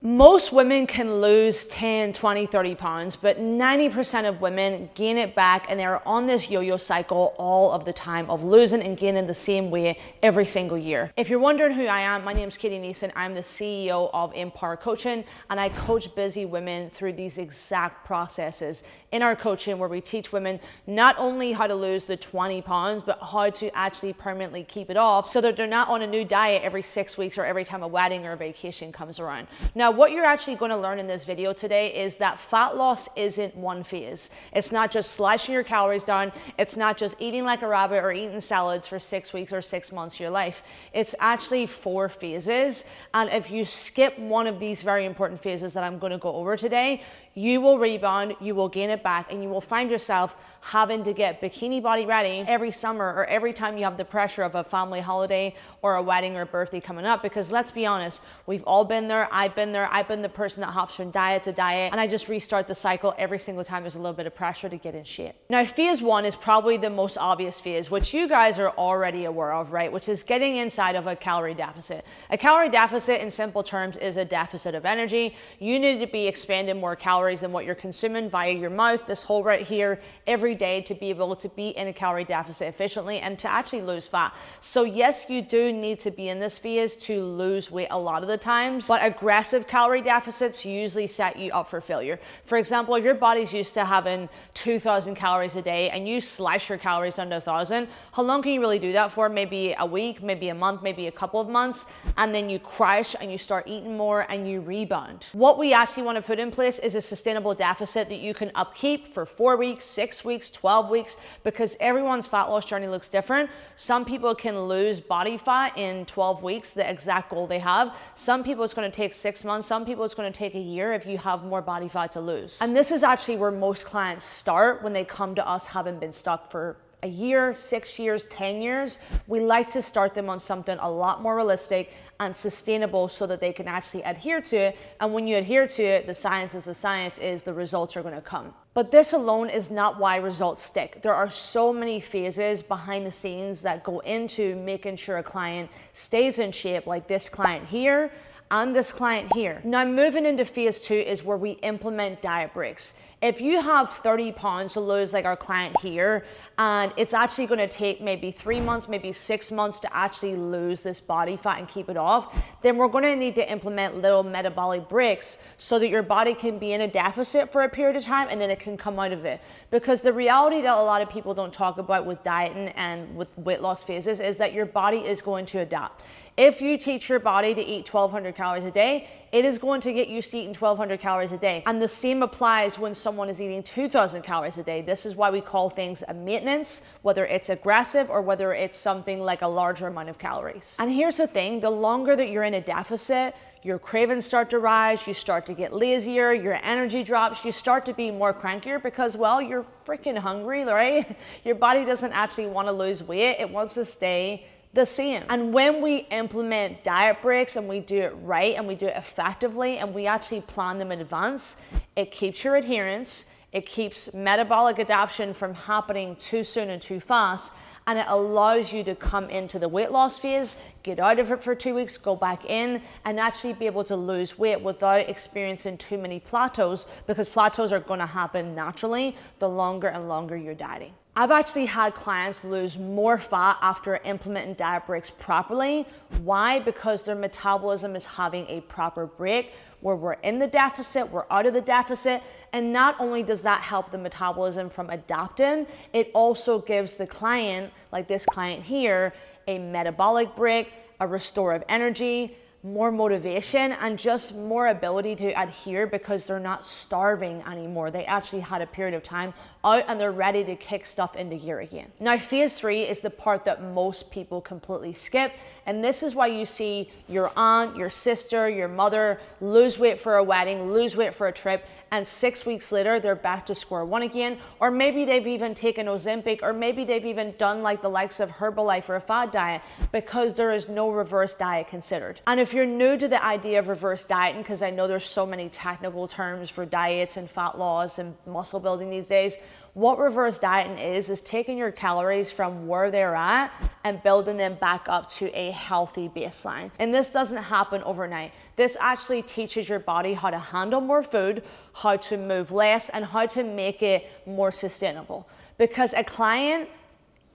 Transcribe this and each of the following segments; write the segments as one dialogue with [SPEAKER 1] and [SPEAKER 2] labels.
[SPEAKER 1] Most women can lose 10, 20, 30 pounds, but 90% of women gain it back, and they're on this yo-yo cycle all of the time of losing and gaining the same weight every single year. If you're wondering who I am, my name is Katie Neeson. I'm the CEO of Empower Coaching, and I coach busy women through these exact processes in our coaching, where we teach women not only how to lose the 20 pounds, but how to actually permanently keep it off so that they're not on a new diet every 6 weeks or every time a wedding or a vacation comes around. Now, what you're actually going to learn in this video today is that fat loss isn't one phase. It's not just slashing your calories down. It's not just eating like a rabbit or eating salads for 6 weeks or 6 months of your life. It's actually 4 phases. And if you skip one of these very important phases that I'm going to go over today, you will rebound, you will gain it back, and you will find yourself having to get bikini body ready every summer or every time you have the pressure of a family holiday or a wedding or a birthday coming up. Because let's be honest, we've all been there. I've been there. I've been the person that hops from diet to diet, and I just restart the cycle every single time there's a little bit of pressure to get in shape. Now, phase 1 is probably the most obvious phase, which you guys are already aware of, right? Which is getting inside of a calorie deficit. A calorie deficit, in simple terms, is a deficit of energy. You need to be expending more calories than what you're consuming via your mouth, this hole right here, every day, to be able to be in a calorie deficit efficiently and to actually lose fat. So yes, you do need to be in this phase to lose weight a lot of the times, but aggressive calorie deficits usually set you up for failure. For example, if your body's used to having 2,000 calories a day and you slash your calories down to 1,000, how long can you really do that for? Maybe a week, maybe a month, maybe a couple of months, and then you crash and you start eating more and you rebound. What we actually want to put in place is a sustainable deficit that you can upkeep for 4 weeks, 6 weeks, 12 weeks, because everyone's fat loss journey looks different. Some people can lose body fat in 12 weeks, the exact goal they have. Some people it's going to take 6 months. Some people it's going to take a year if you have more body fat to lose. And this is actually where most clients start when they come to us having been stuck for a year, 6 years, 10 years. We like to start them on something a lot more realistic and sustainable so that they can actually adhere to it. And when you adhere to it, the science is the results are going to come. But this alone is not why results stick. There are so many phases behind the scenes that go into making sure a client stays in shape, like this client here and this client here. Now, moving into phase 2 is where we implement diet breaks. If you have 30 pounds to lose, like our client here, and it's actually going to take maybe 3 months, maybe 6 months to actually lose this body fat and keep it off, then we're going to need to implement little metabolic breaks so that your body can be in a deficit for a period of time and then it can come out of it. Because the reality that a lot of people don't talk about with dieting and with weight loss phases is that your body is going to adapt. If you teach your body to eat 1,200 calories a day, it is going to get used to eating 1,200 calories a day. And the same applies when someone is eating 2,000 calories a day. This is why we call things a maintenance, whether it's aggressive or whether it's something like a larger amount of calories. And here's the thing, the longer that you're in a deficit, your cravings start to rise, you start to get lazier, your energy drops, you start to be more crankier because, well, you're freaking hungry, right? Your body doesn't actually want to lose weight, it wants to stay the same. And when we implement diet breaks and we do it right and we do it effectively and we actually plan them in advance, it keeps your adherence, it keeps metabolic adaptation from happening too soon and too fast, and it allows you to come into the weight loss phase, get out of it for 2 weeks, go back in, and actually be able to lose weight without experiencing too many plateaus, because plateaus are going to happen naturally the longer and longer you're dieting. I've actually had clients lose more fat after implementing diet breaks properly. Why? Because their metabolism is having a proper break where we're in the deficit, we're out of the deficit, and not only does that help the metabolism from adapting, it also gives the client, like this client here, a metabolic break, a restore of energy, more motivation, and just more ability to adhere because they're not starving anymore. They actually had a period of time out and they're ready to kick stuff into gear again. Now, phase 3 is the part that most people completely skip, and this is why you see your aunt, your sister, your mother lose weight for a wedding, lose weight for a trip, and 6 weeks later they're back to square one again. Or maybe they've even taken Ozempic, or maybe they've even done like the likes of Herbalife or a fad diet, because there is no reverse diet considered. And if if you're new to the idea of reverse dieting, because I know there's so many technical terms for diets and fat loss and muscle building these days, what reverse dieting is taking your calories from where they're at and building them back up to a healthy baseline. And this doesn't happen overnight. This actually teaches your body how to handle more food, how to move less, and how to make it more sustainable. Because a client,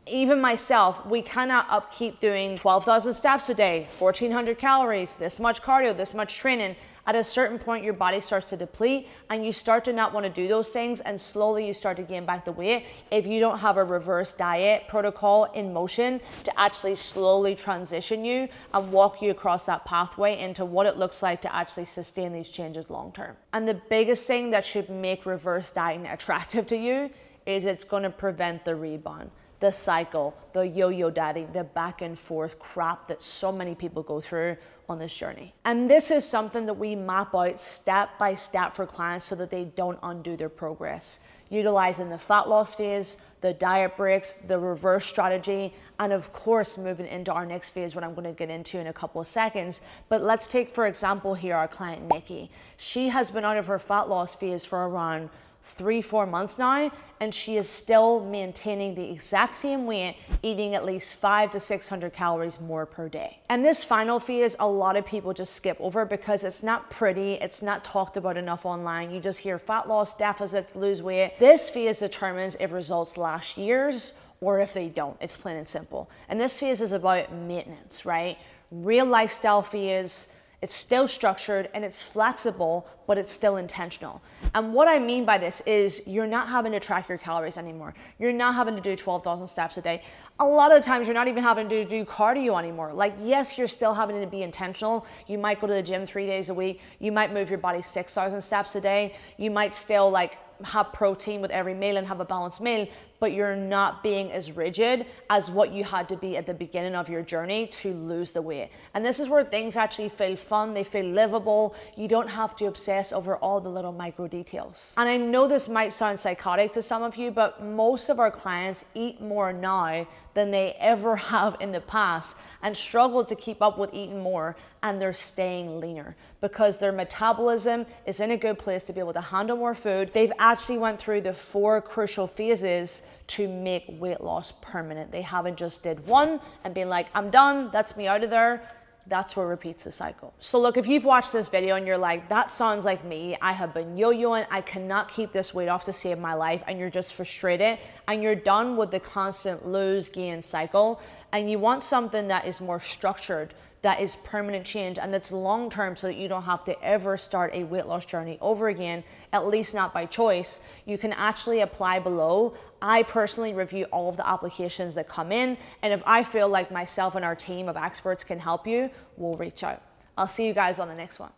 [SPEAKER 1] even myself, we cannot upkeep doing 12,000 steps a day, 1,400 calories, this much cardio, this much training. At a certain point, your body starts to deplete and you start to not want to do those things, and slowly you start to gain back the weight if you don't have a reverse diet protocol in motion to actually slowly transition you and walk you across that pathway into what it looks like to actually sustain these changes long term. And the biggest thing that should make reverse dieting attractive to you is it's going to prevent the rebound, the cycle, the yo-yo dieting, the back and forth crap that so many people go through on this journey. And this is something that we map out step by step for clients so that they don't undo their progress. Utilizing the fat loss phase, the diet breaks, the reverse strategy, and of course moving into our next phase, what I'm going to get into in a couple of seconds. But let's take, for example, here our client Nikki. She has been out of her fat loss phase for around 3-4 months now, and she is still maintaining the exact same weight, eating at least 500 to 600 calories more per day. And this final phase, a lot of people just skip over because it's not pretty, it's not talked about enough online. You just hear fat loss, deficits, lose weight. This phase determines if results last years or if they don't. It's plain and simple. And this phase is about maintenance, right? Real lifestyle phase. It's still structured and it's flexible, but it's still intentional. And what I mean by this is you're not having to track your calories anymore. You're not having to do 12,000 steps a day. A lot of times you're not even having to do cardio anymore. Like, yes, you're still having to be intentional. You might go to the gym 3 days a week. You might move your body 6,000 steps a day. You might still have protein with every meal and have a balanced meal, but you're not being as rigid as what you had to be at the beginning of your journey to lose the weight. And this is where things actually feel fun, they feel livable. You don't have to obsess over all the little micro details. And I know this might sound psychotic to some of you, but most of our clients eat more now than they ever have in the past and struggle to keep up with eating more, and they're staying leaner because their metabolism is in a good place to be able to handle more food. They've actually went through the 4 crucial phases to make weight loss permanent. They haven't just did one and been like, I'm done, that's me out of there. That's what repeats the cycle. So look, if you've watched this video and you're like, that sounds like me, I have been yo-yoing, I cannot keep this weight off to save my life, and you're just frustrated and you're done with the constant lose gain cycle, and you want something that is more structured, that is permanent change, and that's long-term so that you don't have to ever start a weight loss journey over again, at least not by choice, you can actually apply below. I personally review all of the applications that come in, and if I feel like myself and our team of experts can help you, we'll reach out. I'll see you guys on the next one.